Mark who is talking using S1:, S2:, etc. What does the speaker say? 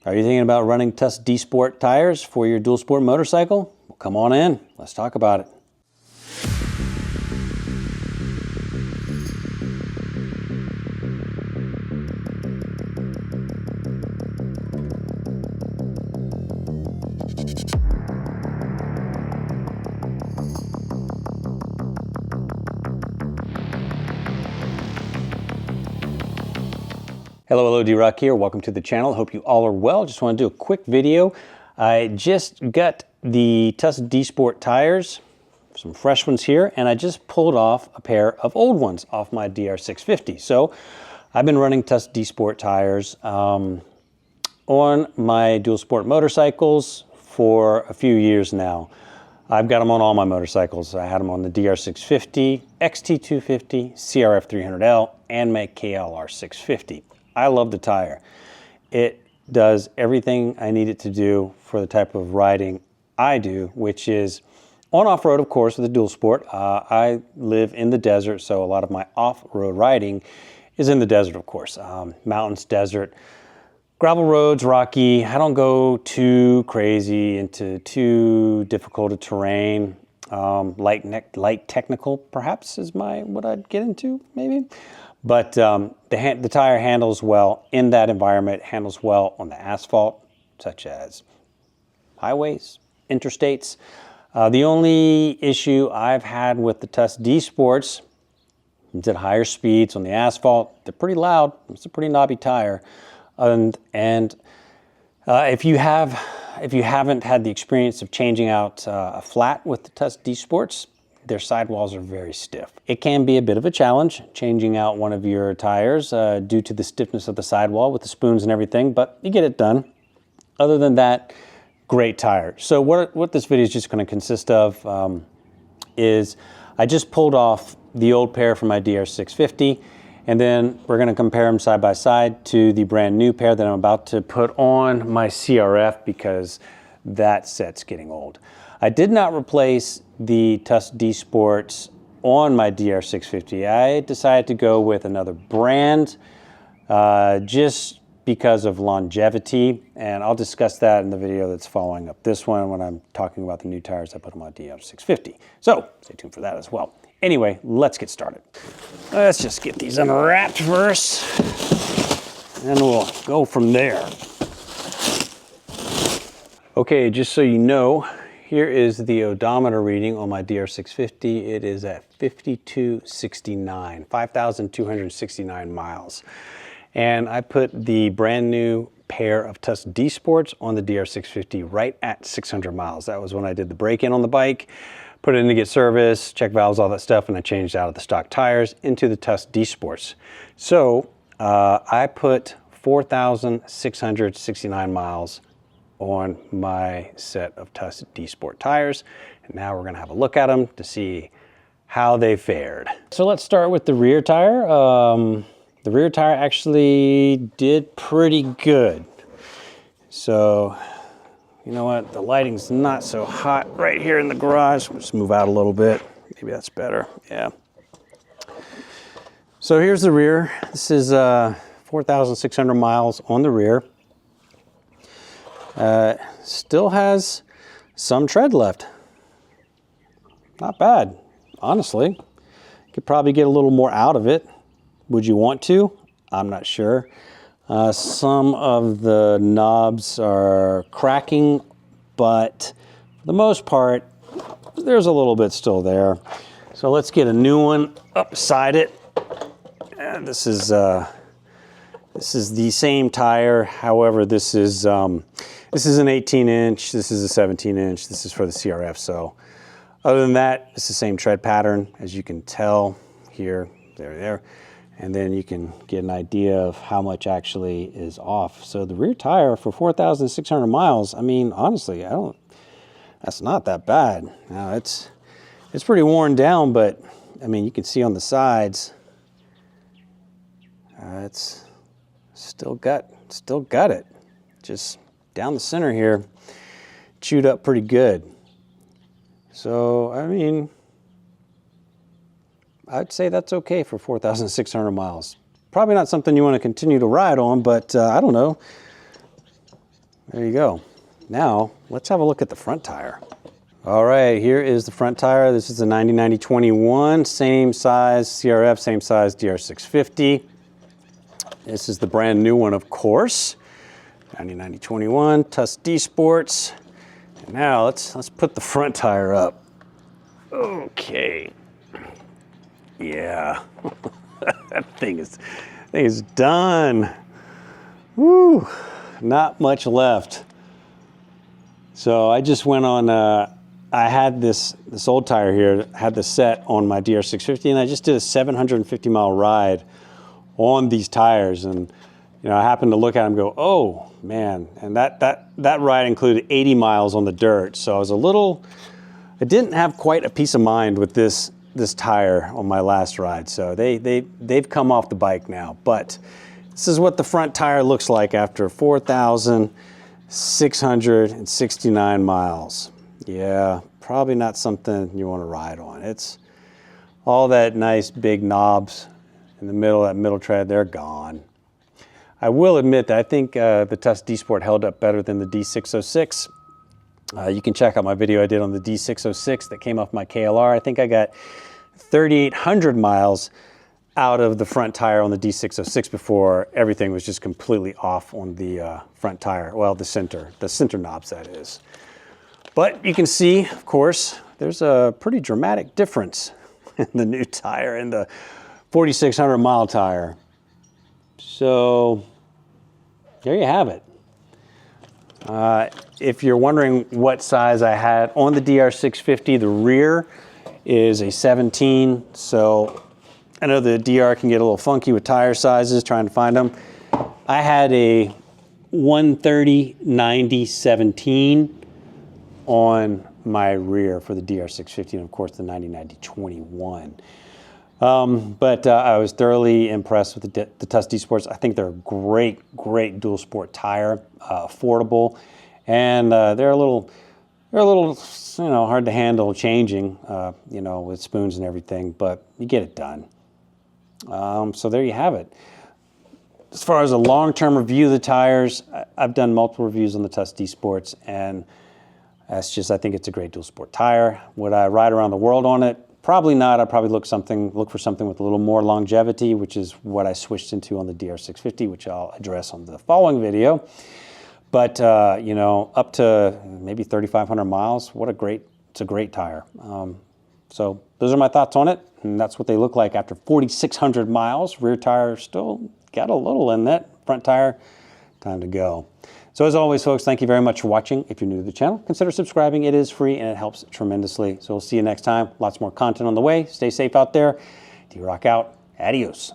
S1: Are you thinking about running Tusk D Sport tires for your dual sport motorcycle? Well, come on in, let's talk about it. Hello, D-Rock here. Welcome to the channel. Hope you all are well. Just want to do a quick video. I just got the Tusk D Sport tires, some fresh ones here, and I just pulled off a pair of old ones off my DR650. So I've been running Tusk D Sport tires on my dual sport motorcycles for a few years now. I've got them on all my motorcycles. I had them on the DR650, XT250, CRF 300L, and my KLR 650. I love the tire. It does everything I need it to do for the type of riding I do, which is on off-road, of course, with the dual sport. I live in the desert, so a lot of my off-road riding is in the desert, of course. Mountains, desert, gravel roads, rocky. I don't go too crazy into too difficult a terrain. Light technical, perhaps, is what I'd get into, maybe. But the tire handles well in that environment, handles well on the asphalt, such as highways, interstates. The only issue I've had with the Tusk D Sports is at higher speeds on the asphalt. They're pretty loud. It's a pretty knobby tire. And if you haven't had the experience of changing out a flat with the Tusk D Sports, their sidewalls are very stiff. It can be a bit of a challenge changing out one of your tires due to the stiffness of the sidewall with the spoons and everything, but you get it done. Other than that, great tire. So what this video is just going to consist of is I just pulled off the old pair from my DR650, and then we're going to compare them side by side to the brand new pair that I'm about to put on my CRF because that set's getting old. I did not replace the Tusk D Sports on my DR650. I decided to go with another brand just because of longevity, and I'll discuss that in the video that's following up this one when I'm talking about the new tires I put on my DR650. So stay tuned for that as well. Anyway, let's get started. Let's just get these unwrapped first, and we'll go from there. Okay, just so you know, here is the odometer reading on my DR650. It is at 5269, 5,269 miles. And I put the brand new pair of Tusk D Sports on the DR650 right at 600 miles. That was when I did the break-in on the bike, put it in to get service, check valves, all that stuff, and I changed out of the stock tires into the Tusk D Sports. So I put 4,669 miles on my set of Tusk D Sport tires. And now we're gonna have a look at them to see how they fared. So let's start with the rear tire. The rear tire actually did pretty good. So, you know what? The lighting's not so hot right here in the garage. Let's move out a little bit. Maybe that's better, yeah. So here's the rear. This is 4,600 miles on the rear. Still has some tread left. Not bad, honestly. Could probably get a little more out of it. Would you want to? I'm not sure. Some of the knobs are cracking, but for the most part, there's a little bit still there. So let's get a new one up beside it. And this is the same tire. However, this is an 18-inch. This is a 17-inch. This is for the CRF. So other than that, it's the same tread pattern, as you can tell here, there. And then you can get an idea of how much actually is off. So the rear tire for 4,600 miles, I mean, honestly, that's not that bad. Now it's pretty worn down, but I mean, you can see on the sides, it's still got it. Just down the center here, chewed up pretty good. So, I mean, I'd say that's okay for 4,600 miles. Probably not something you want to continue to ride on, but I don't know. There you go. Now, let's have a look at the front tire. All right, here is the front tire. This is a 90-90-21, same size CRF, same size DR650. This is the brand new one, of course. 90-90-21, Tusk D Sports. And now let's put the front tire up. Okay. Yeah. that thing is done. Woo. Not much left. So I just went on, I had this old tire here, had the set on my DR650, and I just did a 750 mile ride on these tires. And you know, I happened to look at them and go, oh man. And that ride included 80 miles on the dirt. So I was I didn't have quite a peace of mind with this tire on my last ride. So they've come off the bike now. But this is what the front tire looks like after 4,669 miles. Yeah, probably not something you want to ride on. It's all that nice big knobs in the middle, that middle tread, they're gone. I will admit that I think the Tusk D Sport held up better than the D606. You can check out my video I did on the D606 that came off my KLR. I think I got 3,800 miles out of the front tire on the D606 before everything was just completely off on the front tire. Well, the center knobs, that is. But you can see, of course, there's a pretty dramatic difference in the new tire and the 4,600 mile tire. So there you have it. If you're wondering what size I had on the DR650, the rear is a 17. So I know the DR can get a little funky with tire sizes, trying to find them. I had a 130-90-17 on my rear for the DR650, and of course the 90-90-21. But I was thoroughly impressed with the Tusk D Sports. I think they're a great dual sport tire, affordable, and they're a little, hard to handle changing, with spoons and everything, but you get it done. So there you have it. As far as a long-term review of the tires, I've done multiple reviews on the Tusk D Sports, and I think it's a great dual sport tire. Would I ride around the world on it? Probably not. I'd probably look for something with a little more longevity, which is what I switched into on the DR650, which I'll address on the following video. But up to maybe 3,500 miles, it's a great tire. So those are my thoughts on it, and that's what they look like after 4,600 miles. Rear tire still got a little in that. Front tire, time to go. So as always, folks, thank you very much for watching. If you're new to the channel, consider subscribing. It is free and it helps tremendously. So we'll see you next time. Lots more content on the way. Stay safe out there. D-Rock out. Adios.